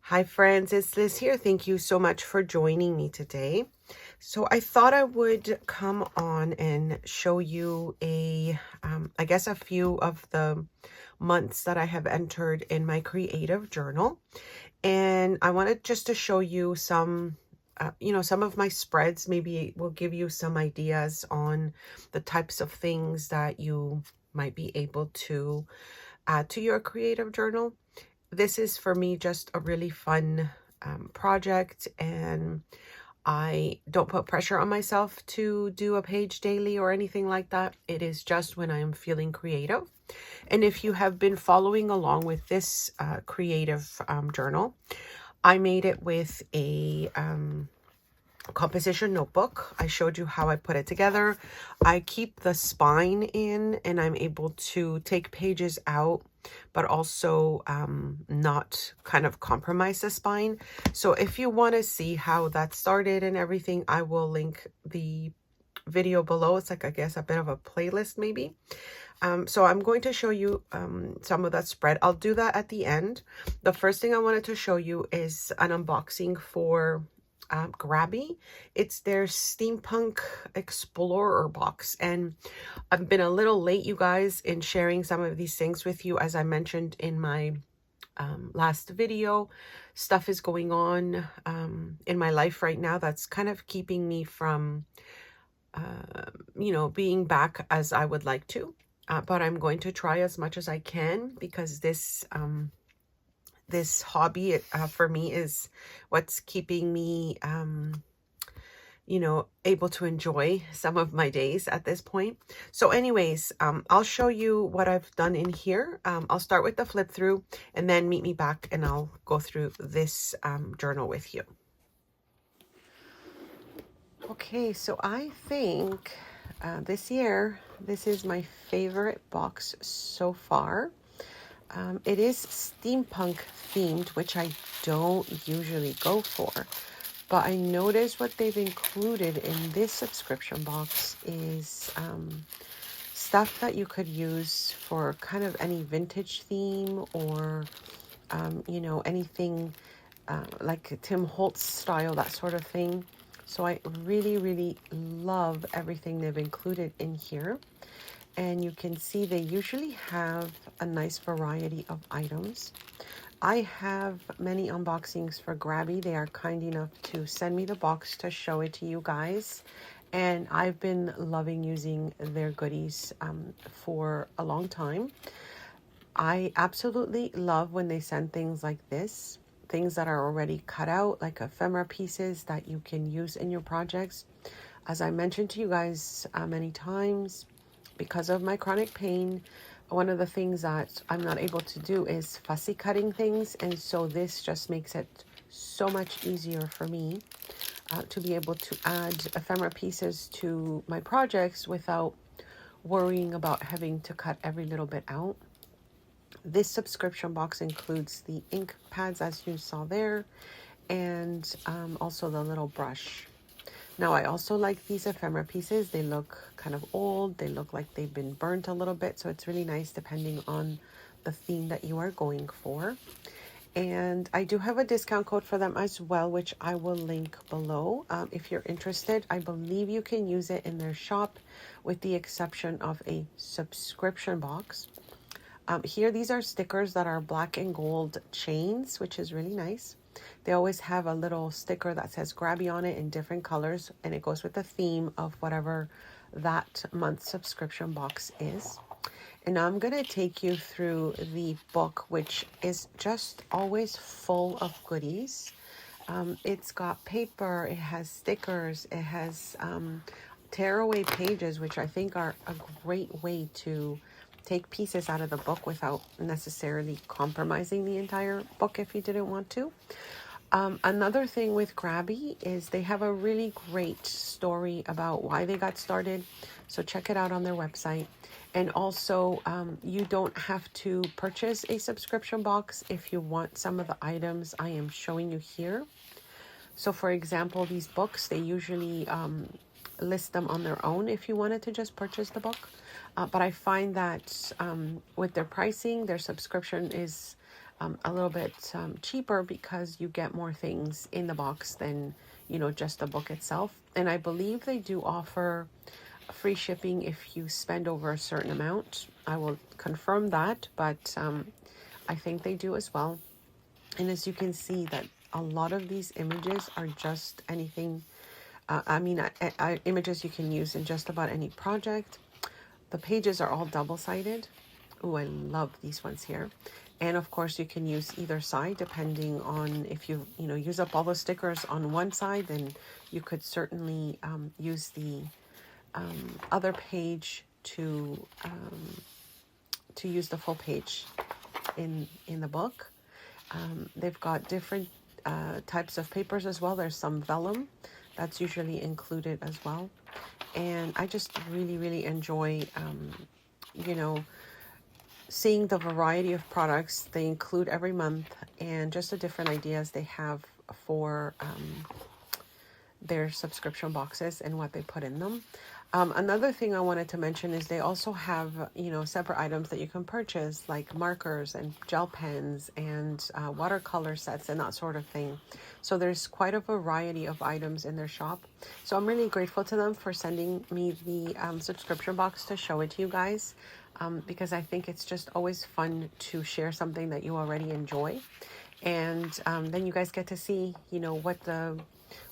Hi friends, it's Liz here. Thank you so much for joining me today. So I thought I would come on and show you I guess a few of the months that I have entered in my creative journal. And I wanted just to show you some, some of my spreads. Maybe it will give you some ideas on the types of things that you might be able to add to your creative journal. This is for me just a really fun project, and I don't put pressure on myself to do a page daily or anything like that. It is just when I am feeling creative. And if you have been following along with this creative journal, I made it with a composition notebook. I showed you how I put it together. I keep the spine in, and I'm able to take pages out, but also not kind of compromise the spine. So if you want to see how that started and everything, I will link the video below. It's like, I guess, a bit of a playlist maybe. So I'm going to show you some of that spread. I'll do that at the end. The first thing I wanted to show you is an unboxing for Grabby. It's their Steampunk Explorer box, and I've been a little late, you guys, in sharing some of these things with you. As I mentioned in my last video, stuff is going on in my life right now that's kind of keeping me from being back as I would like to, but I'm going to try as much as I can, because this hobby for me is what's keeping me able to enjoy some of my days at this point. So anyways, I'll show you what I've done in here. I'll start with the flip through, and then meet me back and I'll go through this journal with you. Okay, so I think this year, this is my favorite box so far. It is steampunk themed, which I don't usually go for. But I noticed what they've included in this subscription box is stuff that you could use for kind of any vintage theme, or, anything like Tim Holtz style, that sort of thing. So I really, really love everything they've included in here. And you can see they usually have a nice variety of items. I have many unboxings for Grabby. They are kind enough to send me the box to show it to you guys. And I've been loving using their goodies for a long time. I absolutely love when they send things like this. Things that are already cut out, like ephemera pieces that you can use in your projects. As I mentioned to you guys many times, because of my chronic pain, one of the things that I'm not able to do is fussy cutting things. And so this just makes it so much easier for me to be able to add ephemera pieces to my projects without worrying about having to cut every little bit out. This subscription box includes the ink pads, as you saw there, and also the little brush. Now, I also like these ephemera pieces. They look kind of old. They look like they've been burnt a little bit. So it's really nice depending on the theme that you are going for. And I do have a discount code for them as well, which I will link below. If you're interested, I believe you can use it in their shop, with the exception of a subscription box. Here, these are stickers that are black and gold chains, which is really nice. They always have a little sticker that says Grabby on it in different colors, and it goes with the theme of whatever that month's subscription box is. And now I'm going to take you through the book, which is just always full of goodies. It's got paper, it has stickers, it has tearaway pages, which I think are a great way to take pieces out of the book without necessarily compromising the entire book if you didn't want to. Another thing with Grabby is they have a really great story about why they got started. So check it out on their website. And also, you don't have to purchase a subscription box if you want some of the items I am showing you here. So for example, these books, they usually list them on their own if you wanted to just purchase the book. But I find that with their pricing, their subscription is a little bit cheaper because you get more things in the box than, you know, just the book itself. And I believe they do offer free shipping if you spend over a certain amount. I will confirm that, but I think they do as well. And as you can see, that a lot of these images are just anything, images you can use in just about any project. The pages are all double-sided. Oh, I love these ones here. And of course, you can use either side depending on if you use up all the stickers on one side, then you could certainly use the other page to use the full page in the book. They've got different types of papers as well. There's some vellum that's usually included as well. And I just really, really enjoy, seeing the variety of products they include every month and just the different ideas they have for their subscription boxes and what they put in them. Another thing I wanted to mention is they also have, separate items that you can purchase, like markers and gel pens and watercolor sets and that sort of thing. So there's quite a variety of items in their shop. So I'm really grateful to them for sending me the subscription box to show it to you guys, because I think it's just always fun to share something that you already enjoy. And then you guys get to see,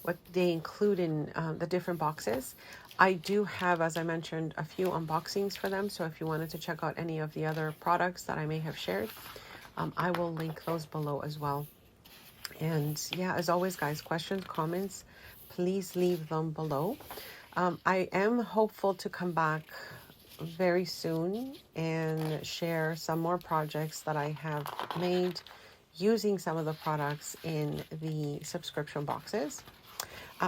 what they include in the different boxes. I do have, as I mentioned, a few unboxings for them. So if you wanted to check out any of the other products that I may have shared, I will link those below as well. And yeah, as always, guys, questions, comments, please leave them below. I am hopeful to come back very soon and share some more projects that I have made using some of the products in the subscription boxes.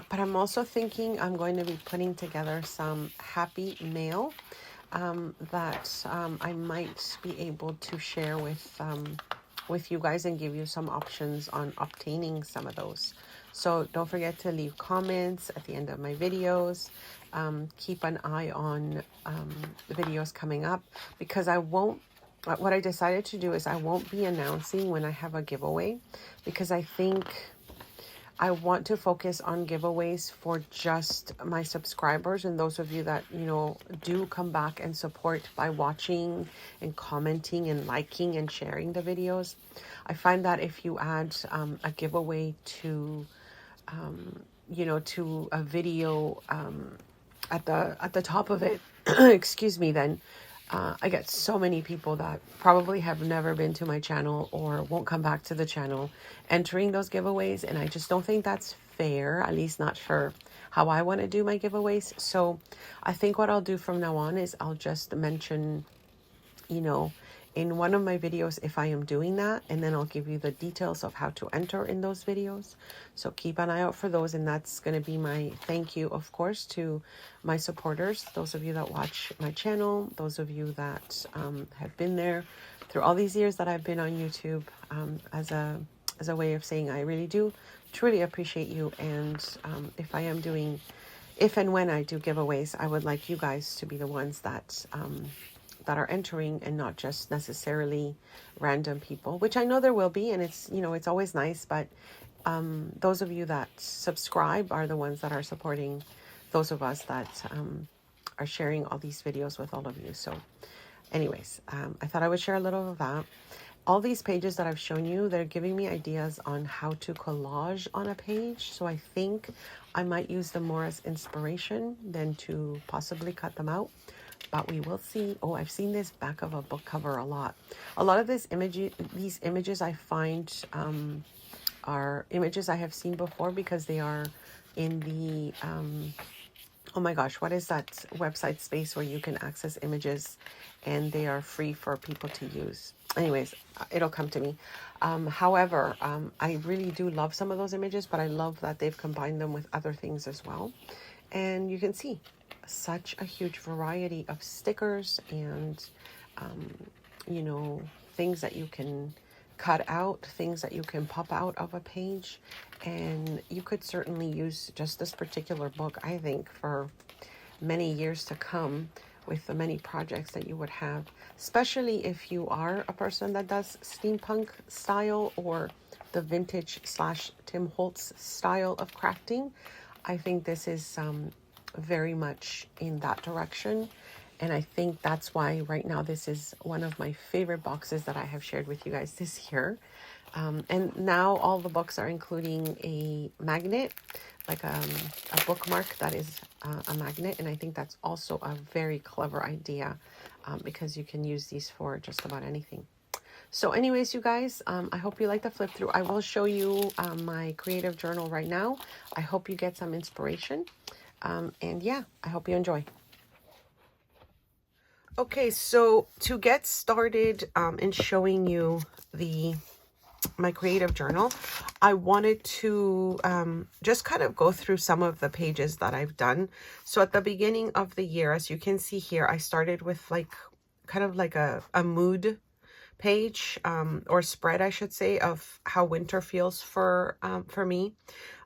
But I'm also thinking I'm going to be putting together some happy mail that I might be able to share with you guys and give you some options on obtaining some of those. So don't forget to leave comments at the end of my videos. Keep an eye on the videos coming up, because what I decided to do is I won't be announcing when I have a giveaway, because I think I want to focus on giveaways for just my subscribers and those of you that, do come back and support by watching and commenting and liking and sharing the videos. I find that if you add a giveaway to, to a video at the top of it, excuse me, then I get so many people that probably have never been to my channel or won't come back to the channel entering those giveaways. And I just don't think that's fair, at least not for how I want to do my giveaways. So I think what I'll do from now on is I'll just mention, in one of my videos if I am doing that, and then I'll give you the details of how to enter in those videos. So keep an eye out for those, and that's going to be my thank you, of course, to my supporters, those of you that watch my channel, those of you that have been there through all these years that I've been on YouTube, as a way of saying I really do truly appreciate you. And if and when I do giveaways, I would like you guys to be the ones that are entering, and not just necessarily random people, which I know there will be, and it's it's always nice, but those of you that subscribe are the ones that are supporting those of us that are sharing all these videos with all of you. So anyways, I thought I would share a little of that. All these pages that I've shown you, they're giving me ideas on how to collage on a page. So I think I might use them more as inspiration than to possibly cut them out. But we will see. Oh, I've seen this back of a book cover a lot. A lot of these images I find are images I have seen before, because they are in the oh my gosh, what is that website space where you can access images and they are free for people to use? Anyways, it'll come to me. However, I really do love some of those images, but I love that they've combined them with other things as well. And you can see such a huge variety of stickers and, things that you can cut out, things that you can pop out of a page. And you could certainly use just this particular book, I think, for many years to come, with the many projects that you would have, especially if you are a person that does steampunk style or the vintage slash Tim Holtz style of crafting. I think this is very much in that direction. And I think that's why right now this is one of my favorite boxes that I have shared with you guys this year. And now all the books are including a magnet, like a bookmark that is a magnet. And I think that's also a very clever idea because you can use these for just about anything. So anyways, you guys, I hope you like the flip through. I will show you my creative journal right now. I hope you get some inspiration. And yeah, I hope you enjoy. Okay, so to get started in showing you my creative journal, I wanted to just kind of go through some of the pages that I've done. So at the beginning of the year, as you can see here, I started with kind of like a mood page or spread, I should say, of how winter feels for me.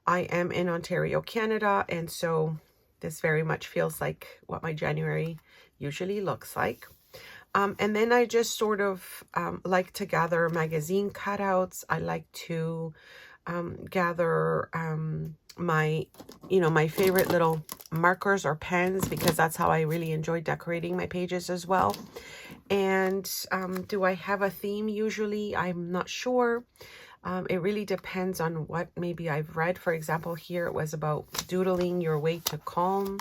I am in Ontario, Canada, and so this very much feels like what my January usually looks like. And then I just sort of like to gather magazine cutouts. I like to gather my favorite little markers or pens, because that's how I really enjoy decorating my pages as well. And do I have a theme usually? I'm not sure. It really depends on what maybe I've read. For example, here it was about doodling your way to calm.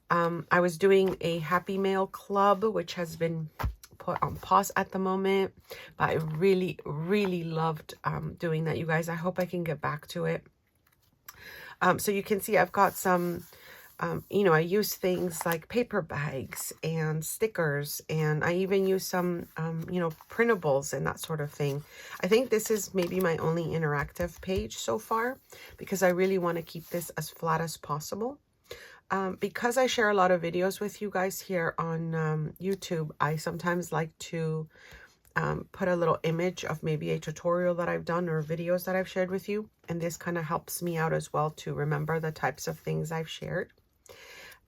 I was doing a Happy Mail club, which has been put on pause at the moment, but I really, really loved doing that, you guys. I hope I can get back to it. So you can see I've got some, I use things like paper bags and stickers, and I even use some, printables and that sort of thing. I think this is maybe my only interactive page so far, because I really want to keep this as flat as possible. Because I share a lot of videos with you guys here on YouTube, I sometimes like to put a little image of maybe a tutorial that I've done or videos that I've shared with you. And this kind of helps me out as well to remember the types of things I've shared.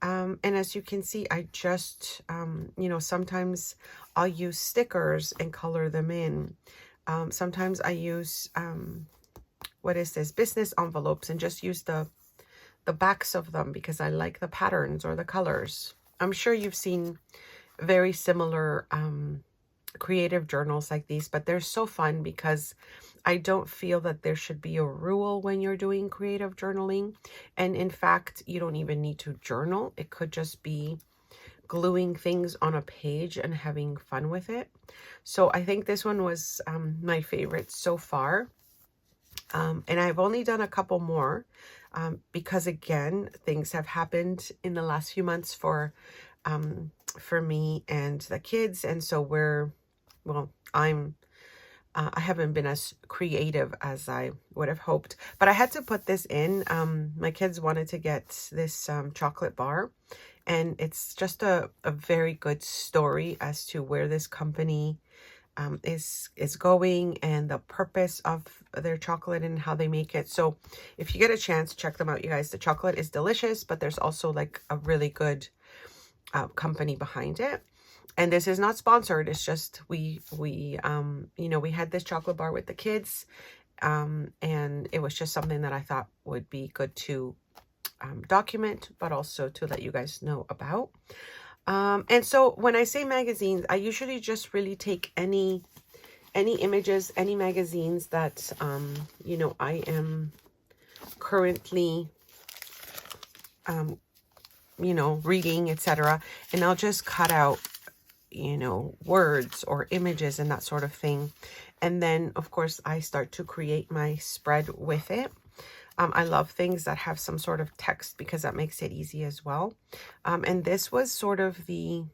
And as you can see, I just, sometimes I'll use stickers and color them in. Sometimes I use, what is this, business envelopes, and just use the backs of them because I like the patterns or the colors. I'm sure you've seen very similar creative journals like these, but they're so fun because I don't feel that there should be a rule when you're doing creative journaling. And in fact, you don't even need to journal. It could just be gluing things on a page and having fun with it. So I think this one was my favorite so far. And I've only done a couple more because, again, things have happened in the last few months for me and the kids. And so I haven't been as creative as I would have hoped, but I had to put this in. My kids wanted to get this chocolate bar, and it's just a very good story as to where this company is going and the purpose of their chocolate and how they make it. So if you get a chance, check them out, you guys. The chocolate is delicious, but there's also like a really good company behind it. And this is not sponsored. It's just we had this chocolate bar with the kids, and it was just something that I thought would be good to document, but also to let you guys know about. And so when I say magazines, I usually just really take any images, any magazines that, I am currently, reading, etc. And I'll just cut out, words or images and that sort of thing. And then, of course, I start to create my spread with it. I love things that have some sort of text because that makes it easy as well. And this was sort of the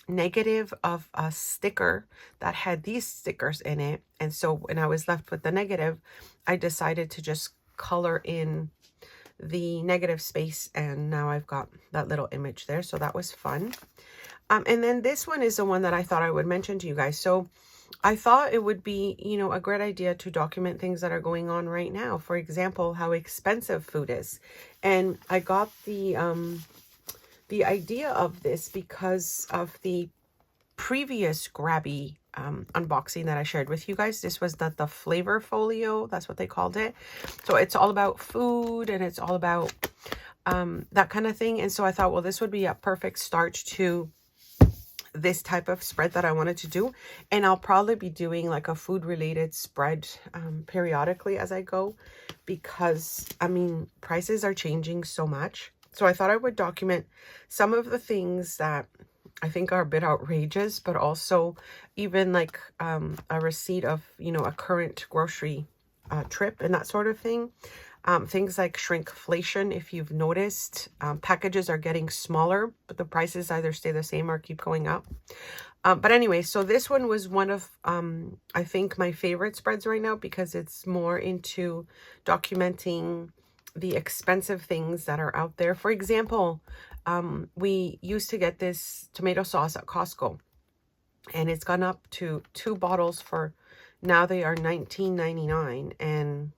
negative of a sticker that had these stickers in it. And so when I was left with the negative, I decided to just color in the negative space, and now I've got that little image there. So that was fun. And then this one is the one that I thought I would mention to you guys. So I thought it would be, a great idea to document things that are going on right now. For example, how expensive food is. And I got the the idea of this because of the previous Grabby unboxing that I shared with you guys. This was the flavor folio, that's what they called it. So it's all about food and it's all about that kind of thing. And so I thought, well, this would be a perfect start to this type of spread that I wanted to do. And I'll probably be doing like a food related spread periodically as I go, because I mean, prices are changing so much. So I thought I would document some of the things that I think are a bit outrageous, but also even like a receipt of, you know, a current grocery trip and that sort of thing. Things like shrinkflation, if you've noticed, packages are getting smaller, but the prices either stay the same or keep going up. But anyway, so this one was one of, I think, my favorite spreads right now, because it's more into documenting the expensive things that are out there. For example, we used to get this tomato sauce at Costco, and it's gone up to 2 bottles for, now they are $19.99. And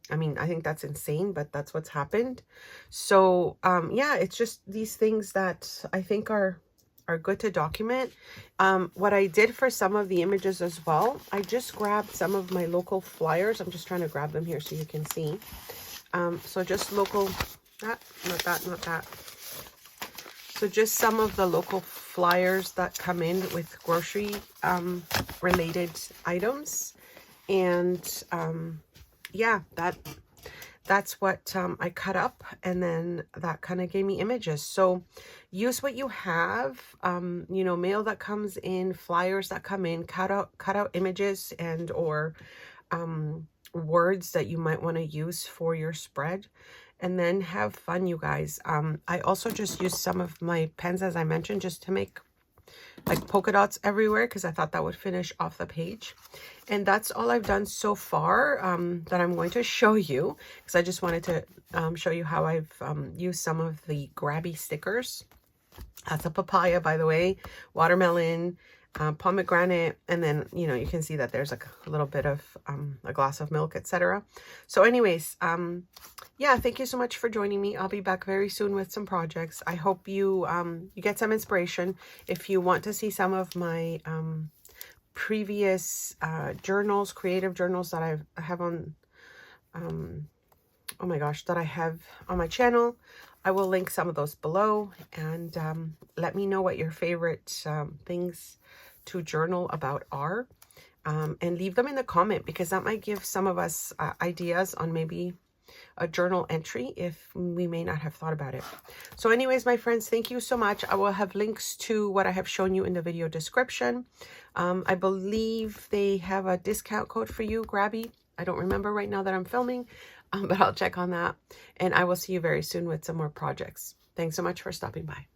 I mean, I think that's insane, but that's what's happened. So yeah, it's just these things that I think are good to document. What I did for some of the images as well, I just grabbed some of my local flyers. I'm just trying to grab them here so you can see. So just local, not that. So just some of the local flyers that come in with grocery related items. And yeah, that's what I cut up, and then that kind of gave me images. So use what you have, you know, mail that comes in, flyers that come in, cut out images and or words that you might want to use for your spread, and then have fun, you guys. I also just used some of my pens, as I mentioned, just to make like polka dots everywhere, because I thought that would finish off the page. And that's all I've done so far that I'm going to show you, because I just wanted to show you how I've used some of the Grabby stickers. That's a papaya, by the way, watermelon, pomegranate, and then, you know, you can see that there's like a little bit of a glass of milk, etc. So anyways, yeah, thank you so much for joining me. I'll be back very soon with some projects. I hope you you get some inspiration. If you want to see some of my previous journals, creative journals that I have on oh my gosh, that I have on my channel, I will link some of those below. And let me know what your favorite things to journal about are, and leave them in the comment, because that might give some of us ideas on maybe a journal entry if we may not have thought about it. So anyways, my friends, thank you so much. I will have links to what I have shown you in the video description. I believe they have a discount code for you, Grabby. I don't remember right now that I'm filming, but I'll check on that. And I will see you very soon with some more projects. Thanks so much for stopping by.